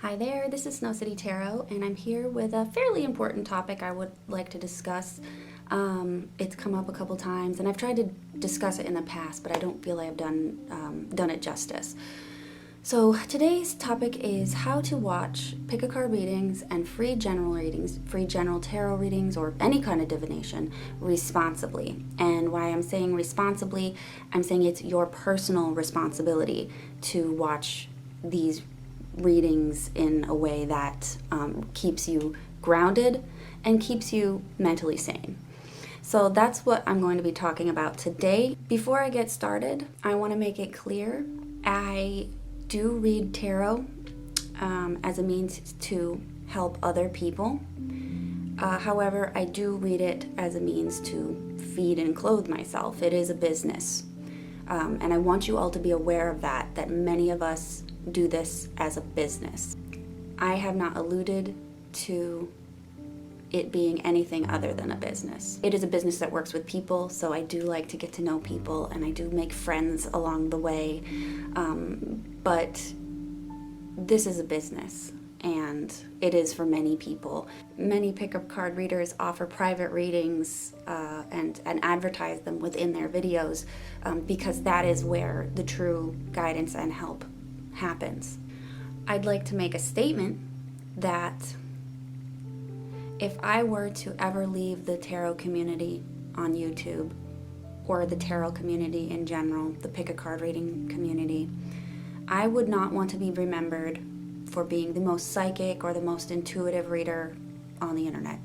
Hi there, this is Snow City Tarot, and I'm here with a fairly important topic I would like to discuss. It's come up a couple times, and I've tried to discuss it in the past, but I don't feel I've done it justice. So today's topic is how to watch pick-a-card readings and free general tarot readings, or any kind of divination responsibly. And why I'm saying responsibly, I'm saying it's your personal responsibility to watch these readings in a way that keeps you grounded and keeps you mentally sane. So that's what I'm going to be talking about today. Before I get started, I want to make it clear I do read tarot as a means to help other people. However, I do read it as a means to feed and clothe myself. It is a business. And I want you all to be aware of that many of us do this as a business. I have not alluded to it being anything other than a business. It is a business that works with people, so I do like to get to know people and I do make friends along the way. But this is a business, and it is for many people. Many pickup card readers offer private readings and advertise them within their videos because that is where the true guidance and help happens. I'd like to make a statement that if I were to ever leave the tarot community on YouTube, or the tarot community in general, the pick-a-card reading community, I would not want to be remembered for being the most psychic or the most intuitive reader on the internet.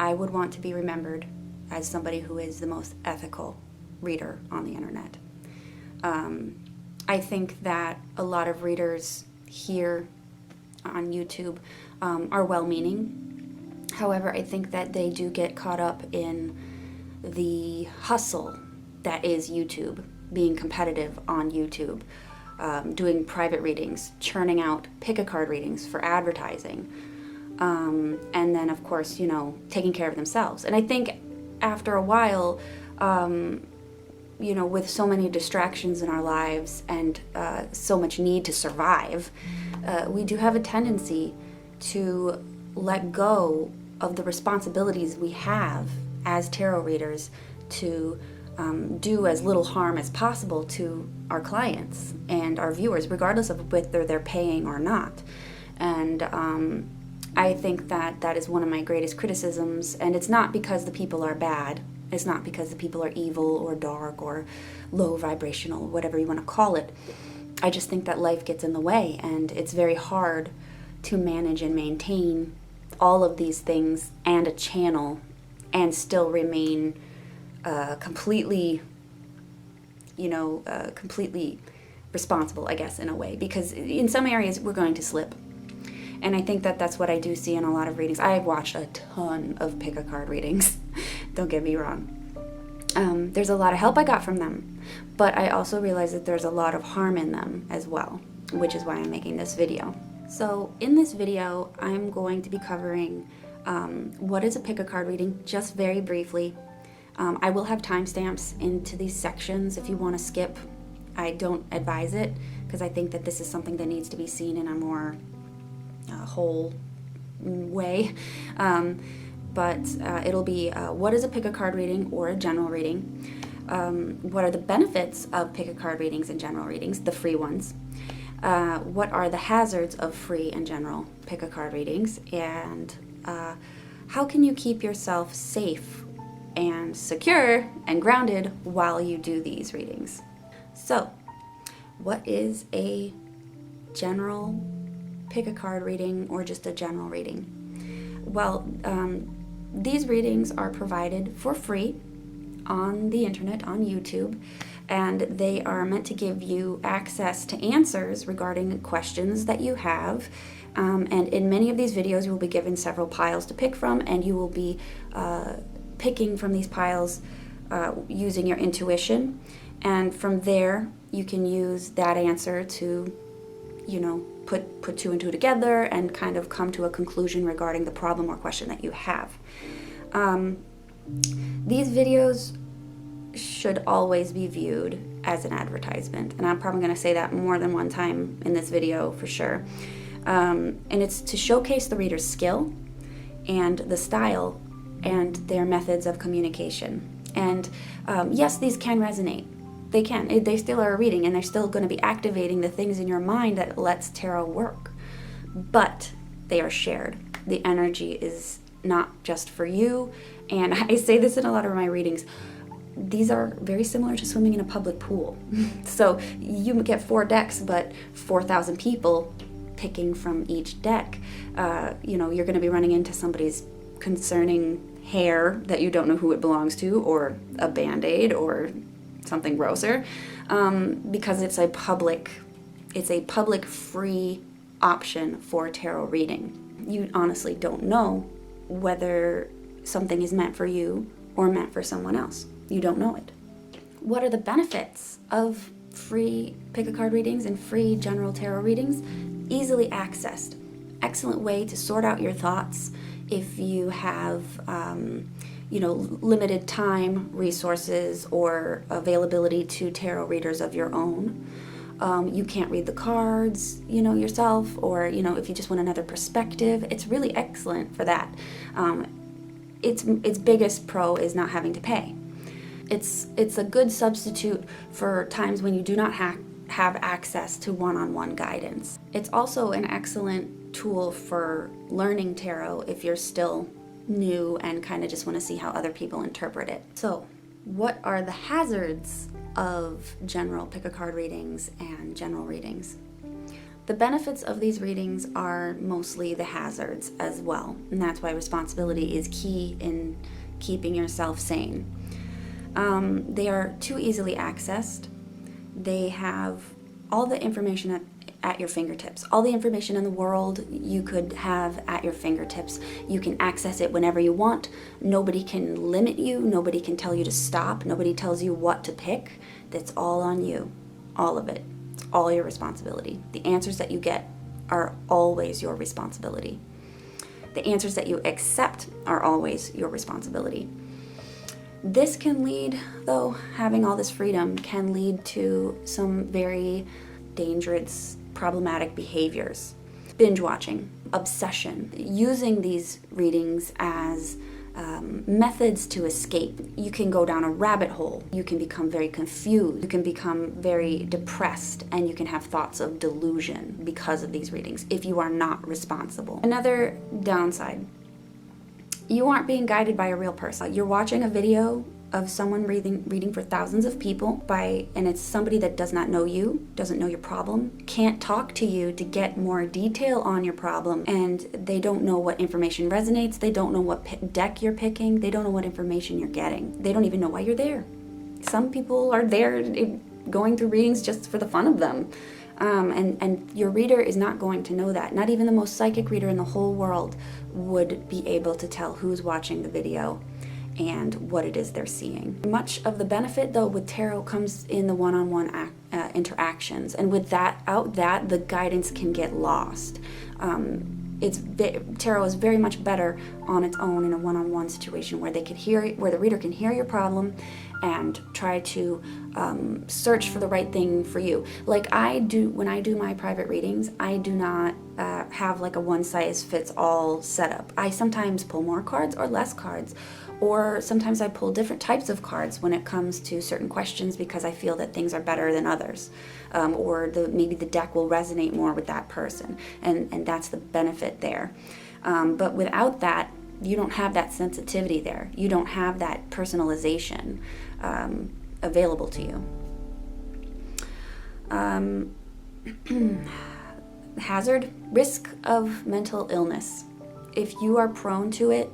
I would want to be remembered as somebody who is the most ethical reader on the internet. I think that a lot of readers here on YouTube are well-meaning. However, I think that they do get caught up in the hustle that is YouTube, being competitive on YouTube, doing private readings, churning out pick-a-card readings for advertising, and then, of course, taking care of themselves. And I think after a while, with so many distractions in our lives and so much need to survive, we do have a tendency to let go of the responsibilities we have as tarot readers to do as little harm as possible to our clients and our viewers, regardless of whether they're paying or not. And I think that is one of my greatest criticisms, and it's not because the people are bad. It's not because the people are evil or dark or low vibrational, whatever you want to call it. I just think that life gets in the way, and it's very hard to manage and maintain all of these things and a channel and still remain completely responsible, I guess, in a way. Because in some areas, we're going to slip. And I think that that's what I do see in a lot of readings. I've watched a ton of pick-a-card readings. Don't get me wrong. There's a lot of help I got from them, but I also realize that there's a lot of harm in them as well, which is why I'm making this video. So in this video, I'm going to be covering what is a pick-a-card reading, just very briefly. I will have timestamps into these sections if you want to skip. I don't advise it because I think that this is something that needs to be seen in a more whole way. But it'll be what is a pick-a-card reading or a general reading, what are the benefits of pick-a-card readings and general readings, the free ones, what are the hazards of free and general pick-a-card readings, and how can you keep yourself safe and secure and grounded while you do these readings. So, what is a general pick-a-card reading or just a general reading? Well, these readings are provided for free on the internet, on YouTube, and they are meant to give you access to answers regarding questions that you have. And in many of these videos, you will be given several piles to pick from, and you will be picking from these piles using your intuition. And from there, you can use that answer to, put two and two together and kind of come to a conclusion regarding the problem or question that you have. These videos should always be viewed as an advertisement, and I'm probably going to say that more than one time in this video for sure. And it's to showcase the reader's skill and the style and their methods of communication. And yes, these can resonate. They can. They still are a reading, and they're still going to be activating the things in your mind that lets tarot work. But they are shared. The energy is not just for you. And I say this in a lot of my readings. These are very similar to swimming in a public pool. So you get 4 decks, but 4,000 people picking from each deck. You're going to be running into somebody's concerning hair that you don't know who it belongs to, or a Band-Aid, or something grosser, because it's a public free option for tarot reading. You honestly don't know whether something is meant for you or meant for someone else. You don't know it. What are the benefits of free pick-a-card readings and free general tarot readings? Easily accessed. Excellent way to sort out your thoughts if you have limited time, resources, or availability to tarot readers of your own. You can't read the cards, yourself, or, if you just want another perspective. It's really excellent for that. Its biggest pro is not having to pay. It's a good substitute for times when you do not have access to one-on-one guidance. It's also an excellent tool for learning tarot if you're still new and kind of just want to see how other people interpret it. So, what are the hazards of general pick-a-card readings and general readings? The benefits of these readings are mostly the hazards as well, and that's why responsibility is key in keeping yourself sane. They are too easily accessed. They have all the information at your fingertips. All the information in the world you could have at your fingertips. You can access it whenever you want. Nobody can limit you. Nobody can tell you to stop. Nobody tells you what to pick. That's all on you. All of it. It's all your responsibility. The answers that you get are always your responsibility. The answers that you accept are always your responsibility. This can lead, though, having all this freedom can lead to some very dangerous, problematic behaviors. Binge watching, obsession, using these readings as methods to escape. You can go down a rabbit hole. You can become very confused. You can become very depressed, and you can have thoughts of delusion because of these readings if you are not responsible. Another downside, you aren't being guided by a real person. You're watching a video of someone reading for thousands of people and it's somebody that does not know you, doesn't know your problem, can't talk to you to get more detail on your problem, and they don't know what information resonates, they don't know what deck you're picking, they don't know what information you're getting, they don't even know why you're there. Some people are there going through readings just for the fun of them. And your reader is not going to know that. Not even the most psychic reader in the whole world would be able to tell who's watching the video and what it is they're seeing. Much of the benefit, though, with tarot comes in the one-on-one interactions, and without that, the guidance can get lost. Tarot is very much better on its own in a one-on-one situation where where the reader can hear your problem and try to search for the right thing for you. Like I do when I do my private readings, I do not have like a one-size-fits-all setup. I sometimes pull more cards or less cards, or sometimes I pull different types of cards when it comes to certain questions because I feel that things are better than others, or maybe the deck will resonate more with that person, and that's the benefit there. But without that, you don't have that sensitivity there. You don't have that personalization available to you. Hazard, risk of mental illness. If you are prone to it,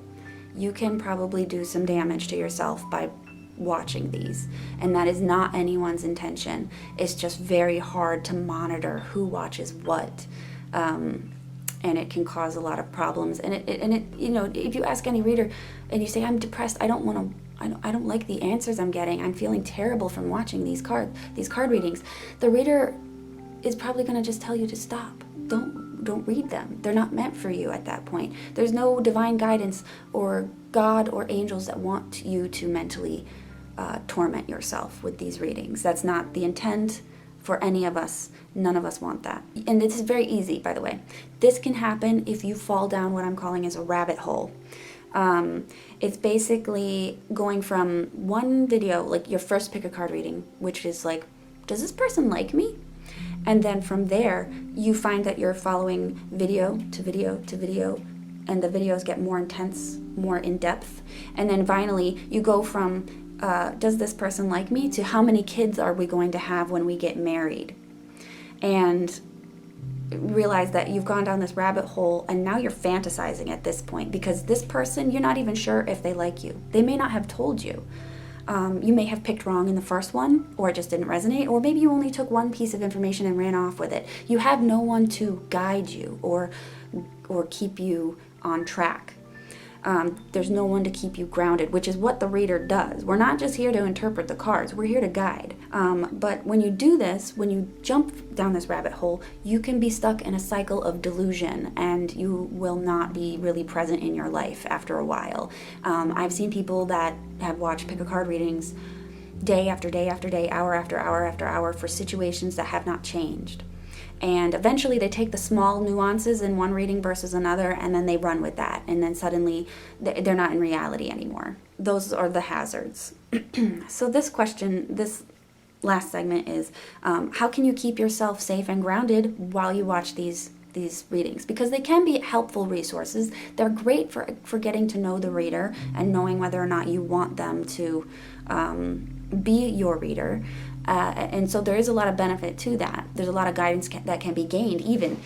you can probably do some damage to yourself by watching these, and that is not anyone's intention. It's just very hard to monitor who watches what, and it can cause a lot of problems. And it if you ask any reader and you say, I'm depressed, I don't like the answers I'm getting, I'm feeling terrible from watching these card readings, the reader is probably going to just tell you to stop. Don't read them. They're not meant for you at that point. There's no divine guidance or God or angels that want you to mentally torment yourself with these readings. That's not the intent for any of us. None of us want that. And this is very easy, by the way. This can happen if you fall down what I'm calling as a rabbit hole. It's basically going from one video, like your first pick a card reading, which is like, does this person like me? And then from there, you find that you're following video to video to video, and the videos get more intense, more in depth. And then finally, you go from, does this person like me, to how many kids are we going to have when we get married? And realize that you've gone down this rabbit hole, and now you're fantasizing at this point, because this person, you're not even sure if they like you. They may not have told you. You may have picked wrong in the first one, or it just didn't resonate, or maybe you only took one piece of information and ran off with it. You have no one to guide you or keep you on track. There's no one to keep you grounded, which is what the reader does. We're not just here to interpret the cards, we're here to guide. But when you do this, when you jump down this rabbit hole, you can be stuck in a cycle of delusion, and you will not be really present in your life after a while. I've seen people that have watched pick a card readings day after day after day, hour after hour after hour, for situations that have not changed. And eventually they take the small nuances in one reading versus another, and then they run with that. And then suddenly they're not in reality anymore. Those are the hazards. So this question, this last segment is, how can you keep yourself safe and grounded while you watch these readings? Because they can be helpful resources. They're great for getting to know the reader and knowing whether or not you want them to be your reader. And so there is a lot of benefit to that. There's a lot of guidance that can be gained even.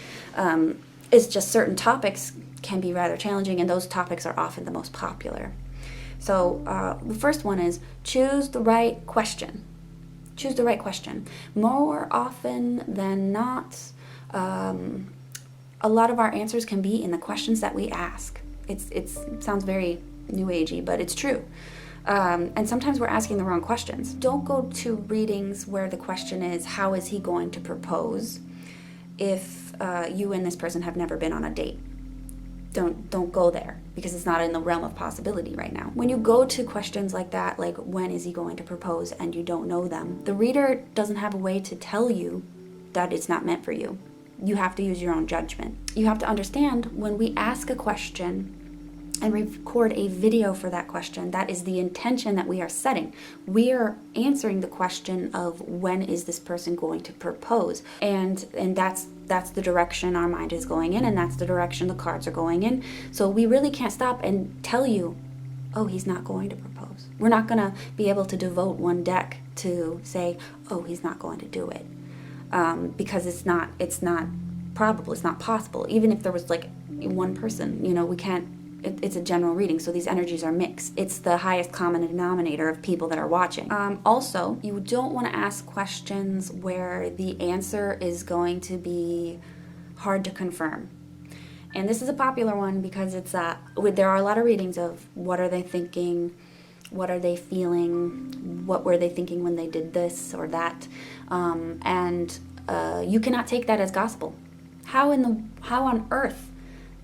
It's just certain topics can be rather challenging, and those topics are often the most popular. So the first one is choose the right question. Choose the right question. More often than not, a lot of our answers can be in the questions that we ask. It sounds very new agey, but it's true. And sometimes we're asking the wrong questions. Don't go to readings where the question is, how is he going to propose, if you and this person have never been on a date. Don't go there, because it's not in the realm of possibility right now. When you go to questions like that, like when is he going to propose, and you don't know them, the reader doesn't have a way to tell you that it's not meant for you. You have to use your own judgment. You have to understand, when we ask a question and record a video for that question, that is the intention that we are setting. We are answering the question of, when is this person going to propose? And that's the direction our mind is going in, and that's the direction the cards are going in. So we really can't stop and tell you, oh, he's not going to propose. We're not going to be able to devote one deck to say, oh, he's not going to do it. Because it's not probable, it's not possible. Even if there was like one person, we can't. It's a general reading, so these energies are mixed. It's the highest common denominator of people that are watching. Also, you don't want to ask questions where the answer is going to be hard to confirm. And this is a popular one because there are a lot of readings of, what are they thinking, what are they feeling, what were they thinking when they did this or that, and you cannot take that as gospel. How on earth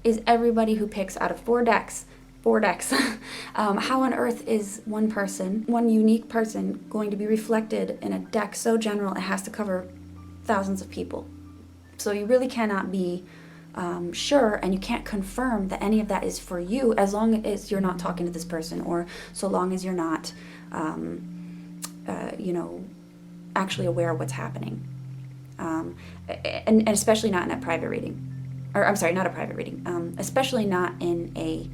is everybody who picks out of four decks, how on earth is one unique person, going to be reflected in a deck so general it has to cover thousands of people? So you really cannot be sure, and you can't confirm that any of that is for you, as long as you're not talking to this person, or so long as you're not, actually aware of what's happening. And especially not in a private reading. Or I'm sorry, not a private reading, especially not in a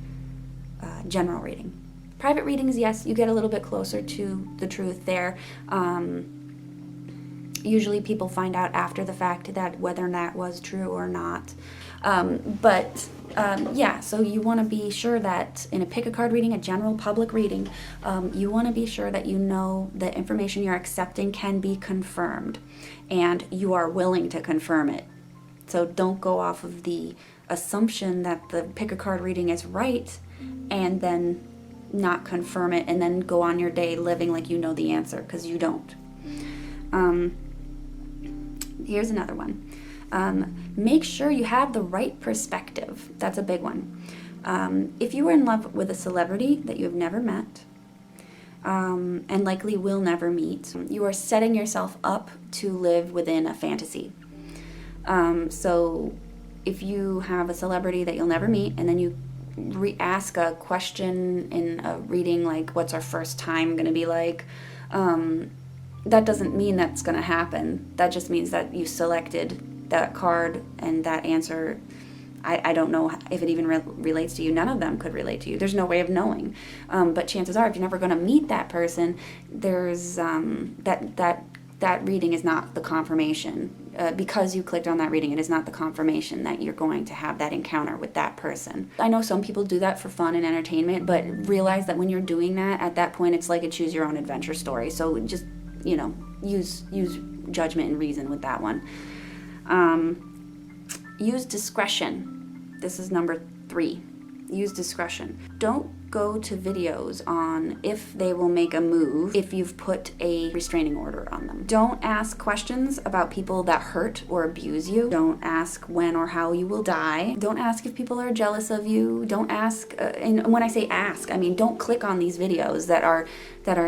general reading. Private readings, yes, you get a little bit closer to the truth there. Usually people find out after the fact that whether or not was true or not. So you want to be sure that in a pick a card reading, a general public reading, you want to be sure that you know the information you're accepting can be confirmed, and you are willing to confirm it. So don't go off of the assumption that the pick a card reading is right and then not confirm it, and then go on your day living like you know the answer, because you don't. Here's another one. Make sure you have the right perspective. That's a big one. If you are in love with a celebrity that you have never met, and likely will never meet. You are setting yourself up to live within a fantasy. So if you have a celebrity that you'll never meet, and then you ask a question in a reading like, what's our first time going to be like? That doesn't mean that's going to happen. That just means that you selected that card and that answer. I don't know if it even relates to you. None of them could relate to you. There's no way of knowing. But chances are, if you're never going to meet that person, there's that reading is not the confirmation. Because you clicked on that reading, it is not the confirmation that you're going to have that encounter with that person. I know some people do that for fun and entertainment, but realize that when you're doing that, at that point, it's like a choose your own adventure story. So just, use judgment and reason with that one. Use discretion. This is number 3. Use discretion. Don't go to videos on if they will make a move if you've put a restraining order on them. Don't ask questions about people that hurt or abuse you. Don't ask when or how you will die. Don't ask if people are jealous of you. Don't ask, and when I say ask, I mean don't click on these videos that are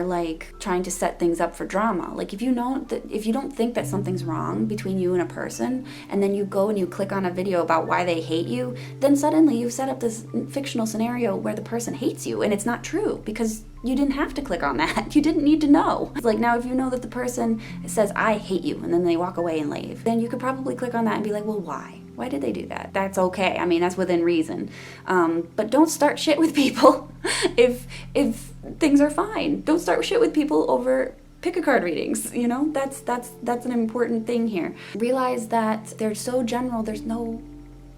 like trying to set things up for drama. Like if you don't think that something's wrong between you and a person, and then you go and you click on a video about why they hate you, then suddenly you've set up this fictional scenario where the person hates you, and it's not true because you didn't have to click on that. You didn't need to know. Like now, if you know that the person says, I hate you, and then they walk away and leave, then you could probably click on that and be like, well, why? Why did they do that? That's okay. I mean, that's within reason. But don't start shit with people if things are fine. Don't start shit with people over pick-a-card readings. That's an important thing here. Realize that they're so general, there's no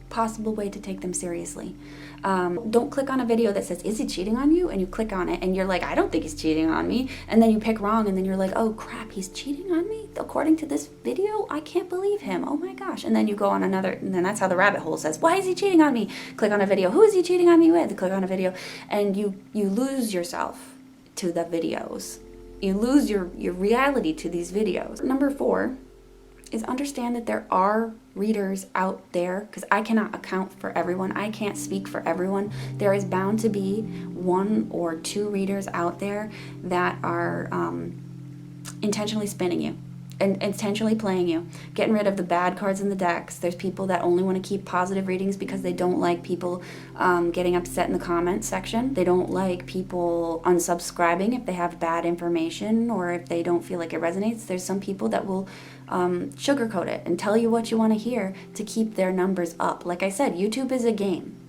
possible way to take them seriously. Don't click on a video that says, is he cheating on you? And you click on it and you're like, I don't think he's cheating on me. And then you pick wrong and then you're like, oh crap, he's cheating on me? According to this video? I can't believe him. Oh my gosh. And then you go on another, and then that's how the rabbit hole says, why is he cheating on me? Click on a video. Who is he cheating on me with? Click on a video. And you lose yourself to the videos. You lose your reality to these videos. Number 4 is understand that there are readers out there, because I cannot account for everyone. I can't speak for everyone. There is bound to be 1 or 2 readers out there that are intentionally spinning you and intentionally playing you, getting rid of the bad cards in the decks. There's people that only want to keep positive readings because they don't like people getting upset in the comments section. They don't like people unsubscribing if they have bad information or if they don't feel like it resonates. There's some people that will sugarcoat it and tell you what you want to hear to keep their numbers up. Like I said, YouTube is a game.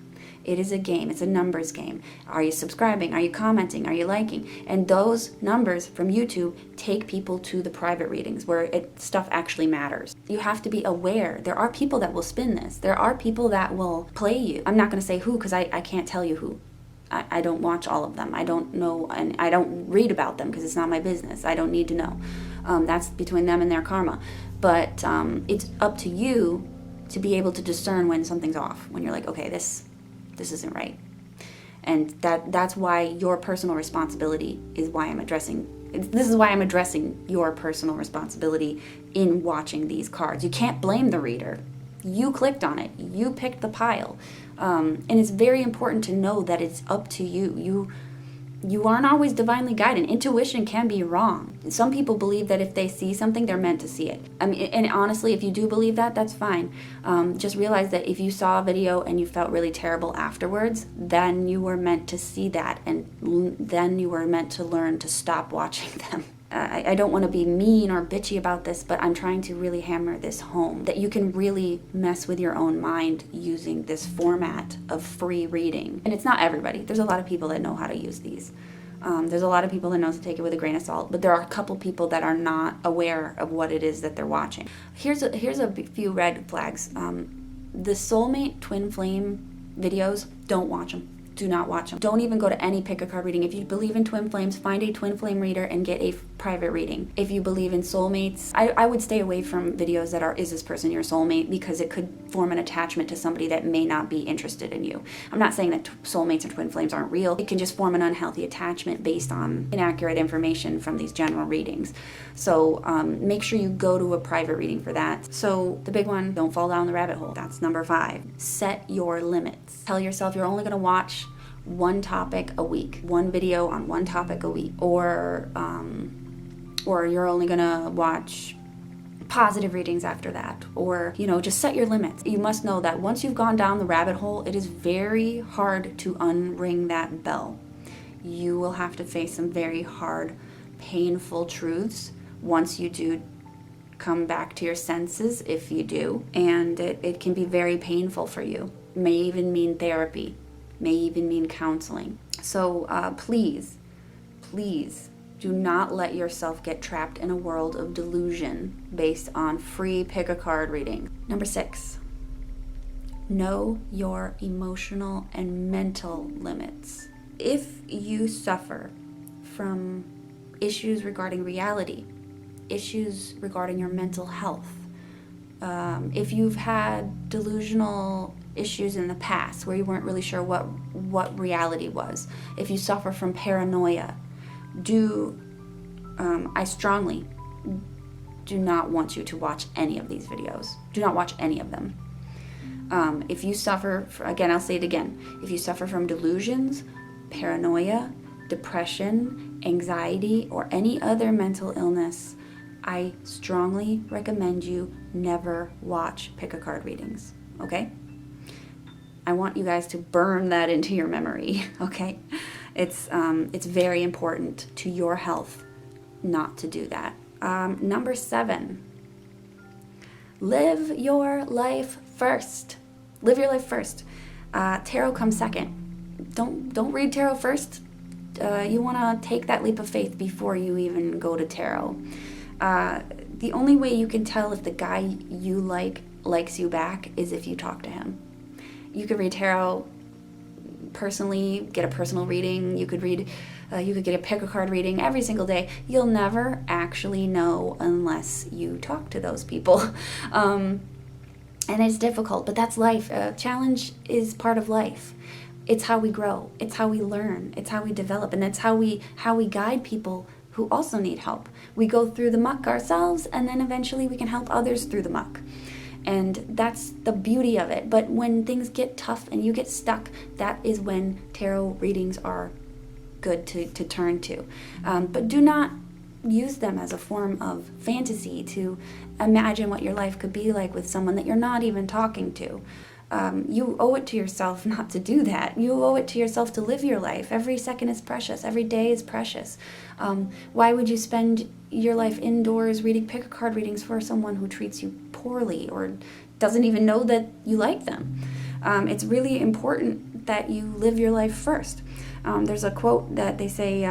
It is a game. It's a numbers game. Are you subscribing? Are you commenting? Are you liking? And those numbers from YouTube take people to the private readings where stuff actually matters. You have to be aware. There are people that will spin this. There are people that will play you. I'm not going to say who because I can't tell you who. I don't watch all of them. I don't know, and I don't read about them because it's not my business. I don't need to know. That's between them and their karma. But it's up to you to be able to discern when something's off. When you're like, okay, this isn't right. And that's why your personal responsibility is why I'm addressing. This is why I'm addressing your personal responsibility in watching these cards. You can't blame the reader. You clicked on it. You picked the pile. And it's very important to know that it's up to you. You aren't always divinely guided. Intuition can be wrong. Some people believe that if they see something, they're meant to see it. I mean, and honestly, if you do believe that, that's fine. Just realize that if you saw a video and you felt really terrible afterwards, then you were meant to see that, and then you were meant to learn to stop watching them. I don't want to be mean or bitchy about this, but I'm trying to really hammer this home, that you can really mess with your own mind using this format of free reading. And it's not everybody. There's a lot of people that know how to use these. There's a lot of people that know to take it with a grain of salt, but there are a couple people that are not aware of what it is that they're watching. Here's a few red flags. The soulmate twin flame videos, don't watch them. Do not watch them. Don't even go to any pick-a-card reading. If you believe in twin flames, find a twin flame reader and get a private reading. If you believe in soulmates, I would stay away from videos that are, is this person your soulmate? Because it could form an attachment to somebody that may not be interested in you. I'm not saying that soulmates and twin flames aren't real. It can just form an unhealthy attachment based on inaccurate information from these general readings. So make sure you go to a private reading for that. So the big one, don't fall down the rabbit hole. That's number 5. Set your limits. Tell yourself you're only going to watch one topic a week, one video on one topic a week, or you're only gonna watch positive readings after that, or just set your limits. You must know that once you've gone down the rabbit hole, it is very hard to unring that bell. You will have to face some very hard, painful truths once you do come back to your senses, if you do, and it can be very painful for you. May even mean therapy, may even mean counseling. So please do not let yourself get trapped in a world of delusion based on free pick a card reading. Number 6, know your emotional and mental limits. If you suffer from issues regarding reality, issues regarding your mental health, if you've had delusional issues in the past where you weren't really sure what reality was, if you suffer from paranoia, I strongly do not want you to watch any of these videos. Do not watch any of them. If you suffer, again, I'll say it again, if you suffer from delusions, paranoia, depression, anxiety, or any other mental illness, I strongly recommend you never watch pick-a-card readings, okay? I want you guys to burn that into your memory, okay? It's very important to your health not to do that. Number 7, live your life first. Live your life first. Tarot comes second. Don't read tarot first. You want to take that leap of faith before you even go to tarot. The only way you can tell if the guy you likes you back is if you talk to him. You could read tarot personally, get a personal reading. You could get a pick-a-card reading every single day. You'll never actually know unless you talk to those people. And it's difficult, but that's life. Challenge is part of life. It's how we grow. It's how we learn. It's how we develop, and it's how we guide people who also need help. We go through the muck ourselves, and then eventually we can help others through the muck. And that's the beauty of it. But when things get tough and you get stuck, that is when tarot readings are good to turn to. But do not use them as a form of fantasy to imagine what your life could be like with someone that you're not even talking to. You owe it to yourself not to do that. You owe it to yourself to live your life. Every second is precious. Every day is precious. Why would you spend your life indoors reading pick-a-card readings for someone who treats you poorly or doesn't even know that you like them? It's really important that you live your life first. There's a quote that they say,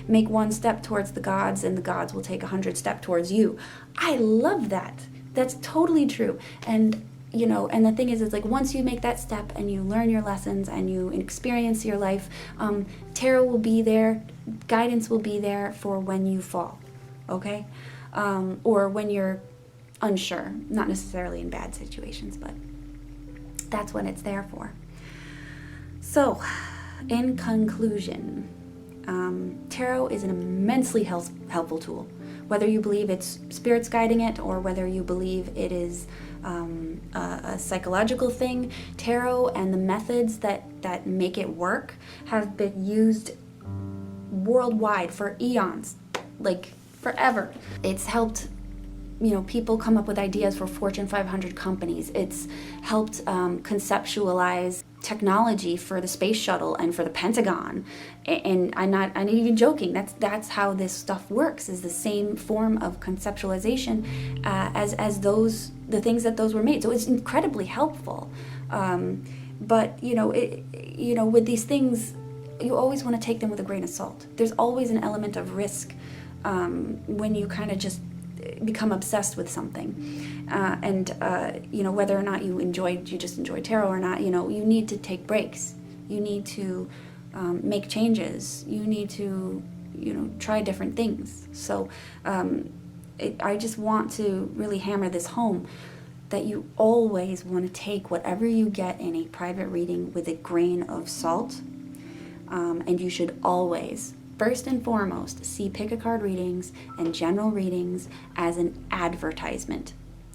make one step towards the gods and the gods will take 100 steps towards you. I love that. That's totally true. And and the thing is, it's like once you make that step and you learn your lessons and you experience your life, tarot will be there, guidance will be there for when you fall, okay? Or when you're unsure, not necessarily in bad situations, but that's what it's there for. So, in conclusion, tarot is an immensely helpful tool. Whether you believe it's spirits guiding it or whether you believe it is a psychological thing, tarot and the methods that make it work have been used worldwide for eons, like forever. It's helped people come up with ideas for Fortune 500 companies. It's helped conceptualize technology for the space shuttle and for the Pentagon. And I'm not even joking. That's how this stuff works, is the same form of conceptualization as the things that those were made. So it's incredibly helpful. But with these things, you always want to take them with a grain of salt. There's always an element of risk when you kind of just become obsessed with something, and whether or not you just enjoy tarot or not, you need to take breaks. You need to make changes. You need to try different things. So I just want to really hammer this home, that you always want to take whatever you get in a private reading with a grain of salt, and you should always, first and foremost, see pick-a-card readings and general readings as an advertisement.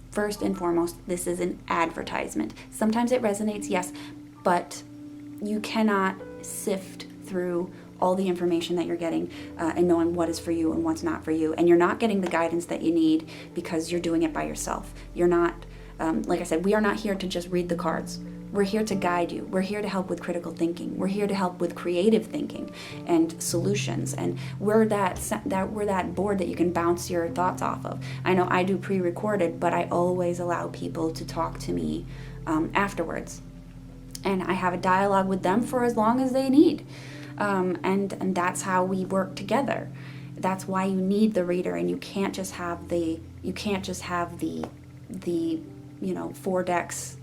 First and foremost, this is an advertisement. Sometimes it resonates, yes, but you cannot sift through all the information that you're getting and knowing what is for you and what's not for you. And you're not getting the guidance that you need because you're doing it by yourself. You're not, like I said, we are not here to just read the cards. We're here to guide you. We're here to help with critical thinking. We're here to help with creative thinking and solutions. And we're that board that you can bounce your thoughts off of. I know I do pre-recorded, but I always allow people to talk to me afterwards. And I have a dialogue with them for as long as they need. And that's how we work together. That's why you need the reader, and you can't just have the 4 decks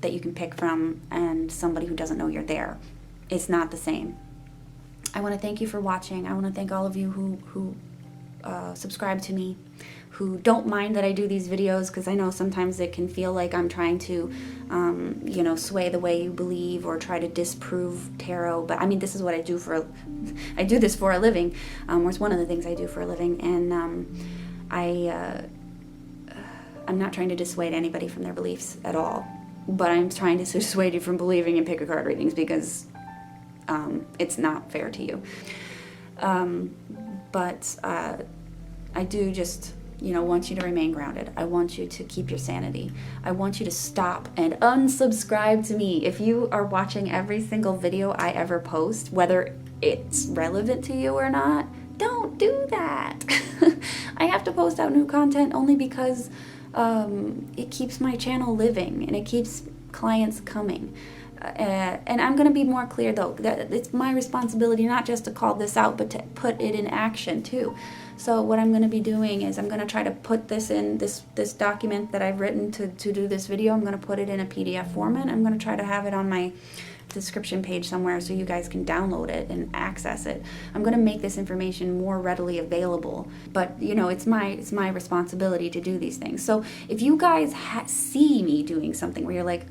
that you can pick from and somebody who doesn't know you're there. It's not the same. I want to thank you for watching. I want to thank all of you who subscribe to me, who don't mind that I do these videos, because I know sometimes it can feel like I'm trying to, sway the way you believe or try to disprove tarot. But I mean, this is what I do I do this for a living, or it's one of the things I do for a living, and I'm not trying to dissuade anybody from their beliefs at all, but I'm trying to dissuade you from believing in pick-a-card readings because it's not fair to you. But I do just, want you to remain grounded. I want you to keep your sanity. I want you to stop and unsubscribe to me. If you are watching every single video I ever post, whether it's relevant to you or not, don't do that. I have to post out new content only because it keeps my channel living and it keeps clients coming. And I'm going to be more clear, though, that it's my responsibility not just to call this out, but to put it in action, too. So what I'm going to be doing is I'm going to try to put this in this document that I've written to do this video. I'm going to put it in a PDF format. I'm going to try to have it on my description page somewhere so you guys can download it and access it. I'm going to make this information more readily available, but it's my responsibility to do these things. So if you guys see me doing something where you're like,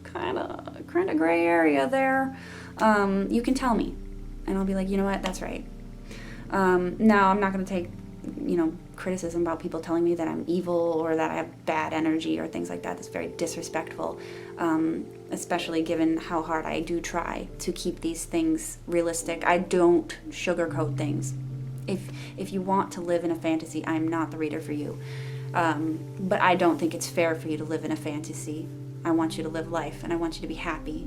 kind of gray area there, you can tell me, and I'll be like, you know what, that's right. Now I'm not going to take criticism about people telling me that I'm evil or that I have bad energy or things like that. That's very disrespectful, especially given how hard I do try to keep these things realistic. I don't sugarcoat things. If you want to live in a fantasy, I'm not the reader for you. But I don't think it's fair for you to live in a fantasy. I want you to live life, and I want you to be happy.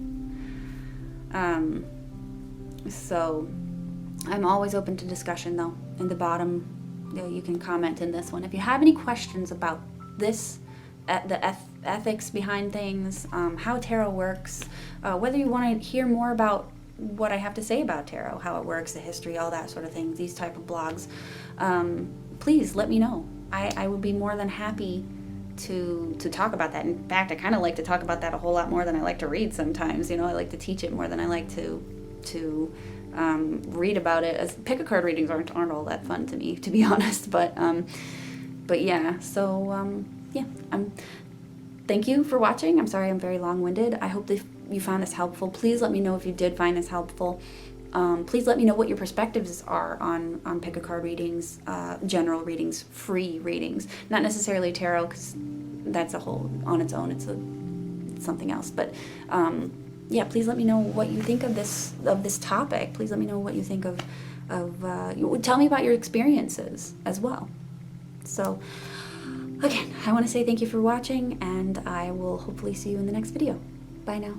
So I'm always open to discussion, though. In the bottom, you can comment in this one. If you have any questions about this, the ethics behind things, how tarot works, whether you want to hear more about what I have to say about tarot, how it works, the history, all that sort of thing, these type of blogs, please let me know. I would be more than happy to talk about that. In fact, I kind of like to talk about that a whole lot more than I like to read sometimes. I like to teach it more than I like to read about it. As pick-a-card readings aren't all that fun to me, to be honest. But yeah. So yeah. Thank you for watching. I'm sorry I'm very long-winded. I hope that you found this helpful. Please let me know if you did find this helpful. Please let me know what your perspectives are on pick-a-card readings, general readings, free readings. Not necessarily tarot, because that's a whole on its own. It's something else. But yeah, please let me know what you think of this topic. Please let me know what you think of tell me about your experiences as well. So again, I want to say thank you for watching, and I will hopefully see you in the next video. Bye now.